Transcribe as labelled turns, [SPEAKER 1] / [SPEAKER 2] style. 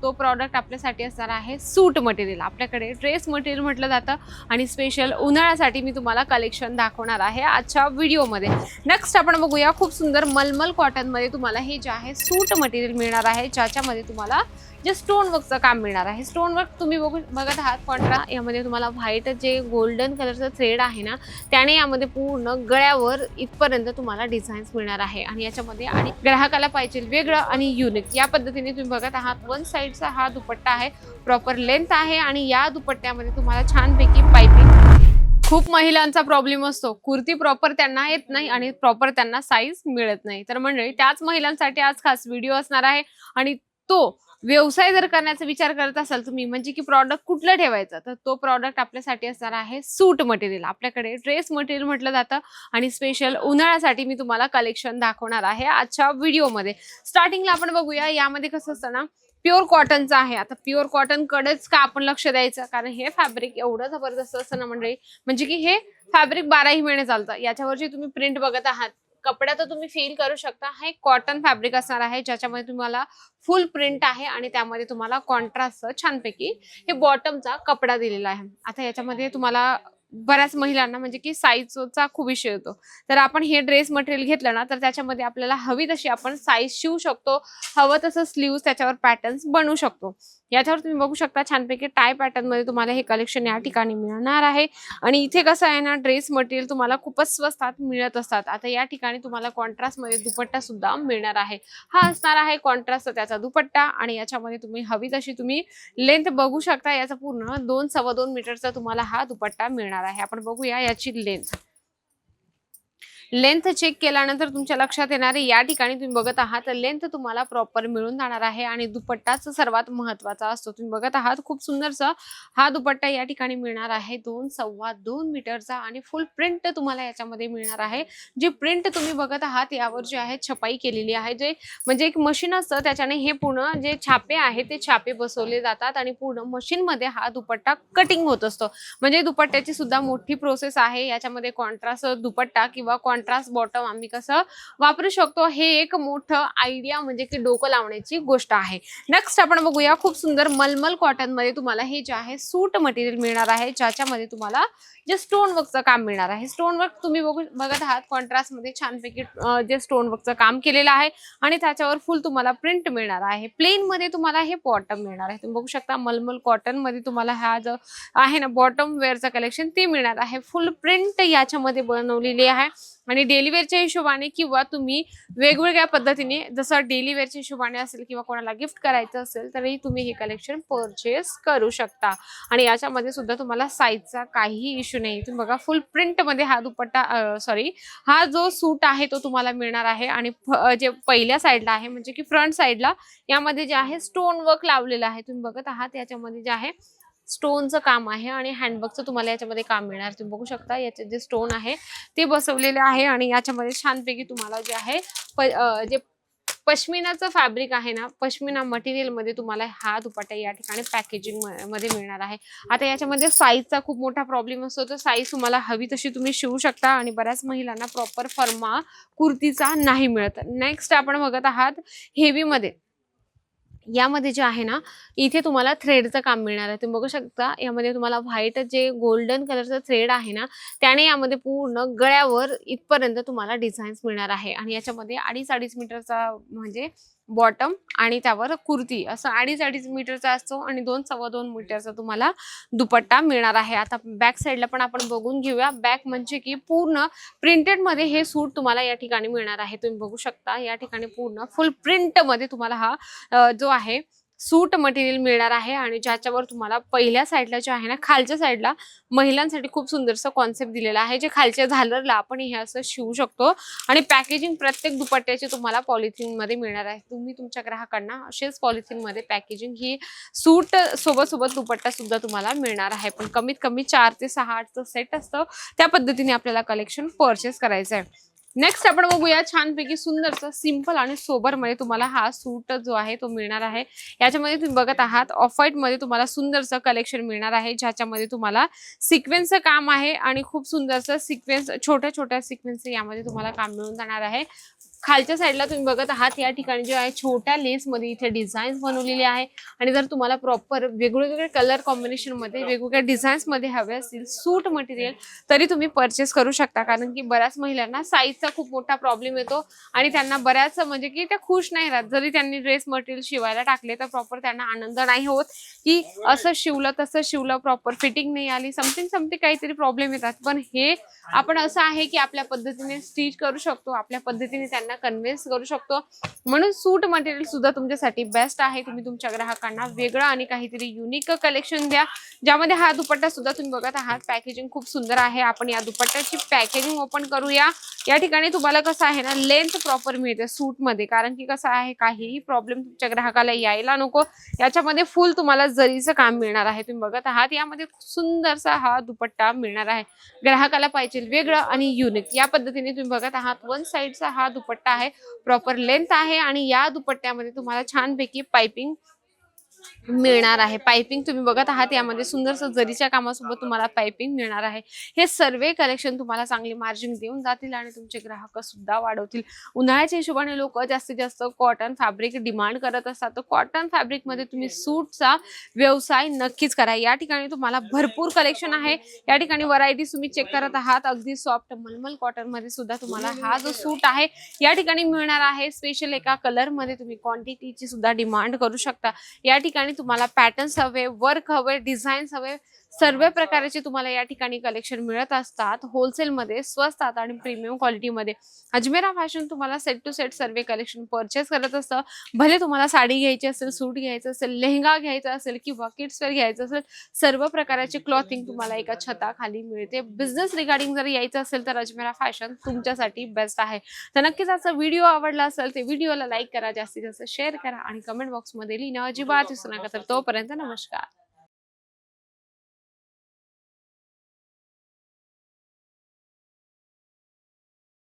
[SPEAKER 1] तो प्रॉडक्ट आपल्यासाठी असणार आहे सूट मटेरियल। आपल्याकडे ड्रेस मटेरियल म्हटलं जातं आणि स्पेशल उन्हाळ्यासाठी मी तुम्हाला कलेक्शन दाखवणार आहे आजच्या व्हिडिओमध्ये। नेक्स्ट आपण बघूया, खूप सुंदर मलमल कॉटन मध्ये तुम्हाला हे जे आहे सूट मटेरियल मिळणार आहे, ज्याच्यामध्ये तुम्हाला जे स्टोन वर्कचं काम मिळणार आहे। स्टोन वर्क तुम्ही बघत आहात कॉन्ट्रास्ट, यामध्ये तुम्हाला व्हाईट जे गोल्डन कलरचं थ्रेड आहे ना, त्याने यामध्ये पूर्ण गळ्यावर इथपर्यंत तुम्हाला डिझाईन्स मिळणार आहे आणि याच्यामध्ये आणि ग्राहकाला पाहिजे वेगळं आणि युनिक या पद्धतीने तुम्ही बघत आहात। वन साइडचा हा दुपट्टा आहे, प्रॉपर लेंथ आहे आणि या दुपट्ट्यामध्ये तुम्हाला छानपैकी पाइपिंग। खूप महिलांचा प्रॉब्लेम असतो, कुर्ती प्रॉपर त्यांना येत नाही आणि प्रॉपर त्यांना साईज मिळत नाही, तर मंडळी त्याच महिलांसाठी आज खास व्हिडिओ असणार आहे। आणि तो व्यवसाय जर करण्याचा विचार करत असाल तुम्ही, म्हणजे की प्रॉडक्ट कुठलं ठेवायचं, तर तो प्रॉडक्ट आपल्यासाठी असणार आहे सूट मटेरियल। आपल्याकडे ड्रेस मटेरियल म्हटलं जातं आणि स्पेशल उन्हाळ्यासाठी मी तुम्हाला कलेक्शन दाखवणार आहे आजच्या व्हिडिओमध्ये। स्टार्टिंगला आपण बघूया, यामध्ये कसं असतं ना, प्युअर कॉटनचं आहे। आता प्युअर कॉटन कडेच का आपण लक्ष द्यायचं, कारण हे फॅब्रिक एवढं जबरदस्त असतं ना मंडळी, म्हणजे की हे फॅब्रिक 12ही महिने चालतं। याच्यावरची तुम्ही प्रिंट बघत आहात, कपडा तर तुम्ही फील करू शकता, हे कॉटन फॅब्रिक असणार आहे, ज्याच्यामध्ये तुम्हाला फुल प्रिंट आहे आणि त्यामध्ये तुम्हाला कॉन्ट्रास्ट छानपैकी हे बॉटमचा कपडा दिलेला आहे। आता याच्यामध्ये तुम्हाला बऱ्याच महिलांना म्हणजे की साईजचा खूप इश्यू येतो, तर आपण हे ड्रेस मटेरियल घेतलं ना, तर त्याच्यामध्ये आपल्याला हवी तशी आपण साईज शिवू शकतो, हवं तसं स्लीव्स त्याच्यावर पॅटर्न्स बनवू शकतो। याच्यावर तुम्ही बघू शकता छानपैकी टाय पॅटर्न मध्ये तुम्हाला हे कलेक्शन या ठिकाणी मिळणार आहे। आणि इथे कसं आहे ना, ड्रेस मटेरियल तुम्हाला खूपच स्वस्तात मिळत असतात। आता या ठिकाणी तुम्हाला कॉन्ट्रास्ट मध्ये दुपट्टा सुद्धा मिळणार आहे। हा असणार आहे कॉन्ट्रास्ट त्याचा दुपट्टा आणि याच्यामध्ये तुम्ही हवी तशी तुम्ही लेंथ बघू शकता, याचा पूर्ण 2-2.25 मीटरचा तुम्हाला हा दुपट्टा मिळणार आहे। आपण बघूया याची लेंथ चेक केल्यानंतर तुमच्या लक्षात येणार आहे, या ठिकाणी तुम्ही बघत आहात लेंथ तुम्हाला प्रॉपर मिळून जाणार आहे आणि दुपट्टाच सर्वात महत्त्वाचा असतो। तुम्ही बघत आहात खूप सुंदरसा हा दुपट्टा या ठिकाणी मिळणार आहे 2-2.25 मीटरचा आणि फुल प्रिंट तुम्हाला याच्यामध्ये मिळणार आहे। जी प्रिंट तुम्ही बघत आहात यावर जे आहे छपाई केलेली आहे, जे म्हणजे एक मशीन असतं, त्याच्याने हे पूर्ण जे छापे आहे ते छापे बसवले जातात आणि पूर्ण मशीन मध्ये हा दुपट्टा कटिंग होत असतो। म्हणजे दुपट्ट्याची सुद्धा मोठी प्रोसेस आहे। याच्यामध्ये कॉन्ट्रास्ट दुपट्टा किंवा कॉन्ट्रास्ट बॉटम आम्ही कसं वापरू शकतो, हे एक मोठं आयडिया म्हणजे की डोकं लावण्याची गोष्ट आहे। नेक्स्ट आपण बघूया, खूप सुंदर मलमल कॉटन मध्ये तुम्हाला हे जे आहे सूट मटेरियल मिळणार आहे, ज्याच्यामध्ये तुम्हाला जे स्टोन वर्कचं काम मिळणार आहे। स्टोन वर्क तुम्ही बघत आहात कॉन्ट्रास्ट मध्ये छानपैकी जे स्टोन वर्कचं काम केलेलं आहे आणि त्याच्यावर फुल तुम्हाला प्रिंट मिळणार आहे। प्लेन मध्ये तुम्हाला हे बॉटम मिळणार आहे। तुम्ही बघू शकता मलमल कॉटन मध्ये तुम्हाला हा जो आहे ना बॉटम वेअरचं कलेक्शन ते मिळणार आहे। फुल प्रिंट याच्यामध्ये बनवलेली आहे आणि डेली वेअरच्या हिशोबाने किंवा तुम्ही वेगवेगळ्या पद्धतीने, जसं डेली वेअरच्या हिशोबाने असेल किंवा कोणाला गिफ्ट करायचं असेल, तरी तुम्ही हे कलेक्शन परचेस करू शकता। आणि याच्यामध्ये सुद्धा तुम्हाला साईजचा काही इश्यू नाही। तुम्ही बघा फुल प्रिंट मध्ये हा दुपट्टा हा जो सूट आहे तो तुम्हाला मिळणार आहे आणि जे पहिल्या साईडला आहे म्हणजे की फ्रंट साईडला यामध्ये जे आहे स्टोन वर्क लावलेलं आहे। तुम्ही बघत आहात याच्यामध्ये जे आहे स्टोनचं काम आहे आणि हँडवर्कचं तुम्हाला याच्यामध्ये काम मिळणार। तुम्ही बघू शकता याचे जे स्टोन आहे ते बसवलेले आहे आणि याच्यामध्ये छानपैकी तुम्हाला जे आहे जे पश्मिनाचं फॅब्रिक आहे ना, पश्मिना मटेरियल मध्ये तुम्हाला हा दुपट्टा या ठिकाणी पॅकेजिंग मध्ये मिळणार आहे। आता याच्यामध्ये साईजचा खूप मोठा प्रॉब्लेम असतो, तर साईज तुम्हाला हवी तशी तुम्ही शिवू शकता आणि बऱ्याच महिलांना प्रॉपर फर्मा कुर्तीचा नाही मिळत। नेक्स्ट आपण बघत आहात हेवी मध्ये, यामध्ये जे आहे ना इथे तुम्हाला थ्रेडचं काम मिळणार आहे। तुम्ही बघू शकता यामध्ये तुम्हाला व्हाईट जे गोल्डन कलरचं थ्रेड आहे ना, त्याने यामध्ये पूर्ण गळ्यावर इथपर्यंत तुम्हाला डिझाईन्स मिळणार आहे आणि याच्यामध्ये 2.5 मीटरचा म्हणजे बॉटम आणि त्यावर कुर्ती असं 2.5 मीटरचा असतो आणि 2-2.25 मीटरचा तुम्हाला दुपट्टा मिळणार आहे। आता बॅक साईडला पण आपण बघून घेऊया। बॅक म्हणजे की पूर्ण प्रिंटेड मध्ये हे सूट तुम्हाला या ठिकाणी मिळणार आहे। तुम्ही बघू शकता या ठिकाणी पूर्ण फुल प्रिंट मध्ये तुम्हाला हा जो आहे सूट मटेरियल मिळणार आहे आणि ज्याच्यावर तुम्हाला पहिल्या साईडला जे आहे ना, खालच्या साईडला महिलांसाठी खूप सुंदरसं कॉन्सेप्ट दिलेला आहे, जे खालच्या झालरला आपण हे असं शिवू शकतो आणि पॅकेजिंग प्रत्येक दुपट्ट्याची तुम्हाला पॉलिथिन मध्ये मिळणार आहे। तुम्ही तुमच्या ग्राहकांना असेच पॉलिथिन मध्ये पॅकेजिंग ही सूट सोबत दुपट्टा सुद्धा तुम्हाला मिळणार आहे। पण कमीत कमी 4 ते 6 सेट असतं, त्या पद्धतीने आपल्याला कलेक्शन परचेस करायचं आहे। नेक्स्ट आपण बघूया छानपैकी सुंदरचा सिंपल आणि सोबर मध्ये तुम्हाला हा सूट जो आहे तो मिळणार आहे। याच्यामध्ये तुम्ही बघत आहात ऑफ व्हाईट मध्ये तुम्हाला सुंदरचं कलेक्शन मिळणार आहे, ज्याच्यामध्ये तुम्हाला सिक्वेन्सचं काम आहे आणि खूप सुंदरचं सिक्वेन्स छोट्या छोट्या सिक्वेन्स यामध्ये तुम्हाला काम मिळून जाणार आहे। खालच्या साईडला तुम्ही बघत आहात या ठिकाणी जे आहे छोट्या लेस मध्ये इथे डिझाईन्स बनवलेले आहे आणि जर तुम्हाला प्रॉपर वेगवेगळे कलर कॉम्बिनेशन मध्ये वेगवेगळ्या डिझाईन्स मध्ये हवे असतील सूट मटेरियल तरी तुम्ही परचेस करू शकता, कारण की बऱ्याच महिलांना साईजचा खूप मोठा प्रॉब्लेम येतो आणि त्यांना बऱ्याच म्हणजे की त्या खुश नाही राहत. जरी त्यांनी ड्रेस मटेरियल शिवायला टाकले तर प्रॉपर त्यांना आनंद नाही होत की असं शिवलं तसं शिवलं, प्रॉपर फिटिंग नाही आली, समथिंग काहीतरी प्रॉब्लेम येतात. पण हे आपण असं आहे की आपल्या पद्धतीने स्टिच करू शकतो, आपल्या पद्धतीने त्यांना कन्व्हिन्स करू शकतो. म्हणून सूट मटेरियल सुद्धा तुमच्यासाठी बेस्ट आहे. तुम्ही तुमच्या ग्राहकांना वेगळं आणि काहीतरी युनिक कलेक्शन द्या, ज्यामध्ये हा दुपट्टा सुद्धा तुम्ही बघत आहात. पॅकेजिंग खूप सुंदर आहे. आपण या दुपट्ट्याची पॅकेजिंग ओपन करूया. या ठिकाणी तुम्हाला कसं आहे ना, लेंथ प्रॉपर मिळते सूट मध्ये, कारण की कसं आहे काहीही प्रॉब्लेम तुमच्या ग्राहकाला यायला नको. याच्यामध्ये फुल तुम्हाला जरीचं काम मिळणार आहे. तुम्ही बघत आहात यामध्ये सुंदरसा हा दुपट्टा मिळणार आहे. ग्राहकाला पाहिजे वेगळं आणि युनिक या पद्धतीने तुम्ही बघत आहात. वन साइडचा हा दुपट्टा आहे, प्रॉपर लेंथ आहे आणि या दुपट्ट्यामध्ये तुम्हाला छानपैकी पाइपिंग मिळणार आहे. पाइपिंग तुम्ही बघत आहात यामध्ये सुंदरसं जरीच्या कामासोबत तुम्हाला पाइपिंग मिळणार आहे. हे सर्व कलेक्शन तुम्हाला चांगली मार्जिन देऊन जातील आणि तुमचे ग्राहक सुद्धा वाढवतील. उन्हाळ्याच्या हिशोबाने लोक जास्तीत जास्त कॉटन फॅब्रिक डिमांड करत असतात, तर कॉटन फॅब्रिक मध्ये तुम्ही सूटचा व्यवसाय नक्कीच करा. या ठिकाणी तुम्हाला भरपूर कलेक्शन आहे. या ठिकाणी व्हरायटी तुम्ही चेक करत आहात. अगदी सॉफ्ट मलमल कॉटन मध्ये सुद्धा तुम्हाला हा जो सूट आहे या ठिकाणी मिळणार आहे. स्पेशल एका कलर मध्ये तुम्ही क्वांटिटीची सुद्धा डिमांड करू शकता. या ठिकाणी तुम्हाला पॅटर्न्स हवे, वर्क हवे, डिझाईन्स हवे, सर्व प्रकारचे तुम्हाला या ठिकाणी कलेक्शन मिळत असतात. होलसेल मध्ये, स्वस्तात आणि प्रीमियम क्वालिटी मध्ये अजमेरा फॅशन तुम्हाला सेट टू सेट सर्व कलेक्शन परचेस करत असतं. भले तुम्हाला साडी घ्यायची असेल, सूट घ्यायचं असेल, लेहंगा घ्यायचा असेल किंवा किड्स वेअर घ्यायचं असेल, सर्व प्रकारचे क्लॉथिंग तुम्हाला एका छताखाली मिळते. बिझनेस रिगार्डिंग जर यायचं असेल तर अजमेरा फॅशन तुमच्यासाठी बेस्ट आहे. तर नक्कीच आजचा व्हिडिओ आवडला असेल तर व्हिडिओला लाईक करा, जास्तीत जास्त शेअर करा आणि कमेंट बॉक्स मध्ये लिहिणं अजिबात विसरू नका. तर तोपर्यंत नमस्कार.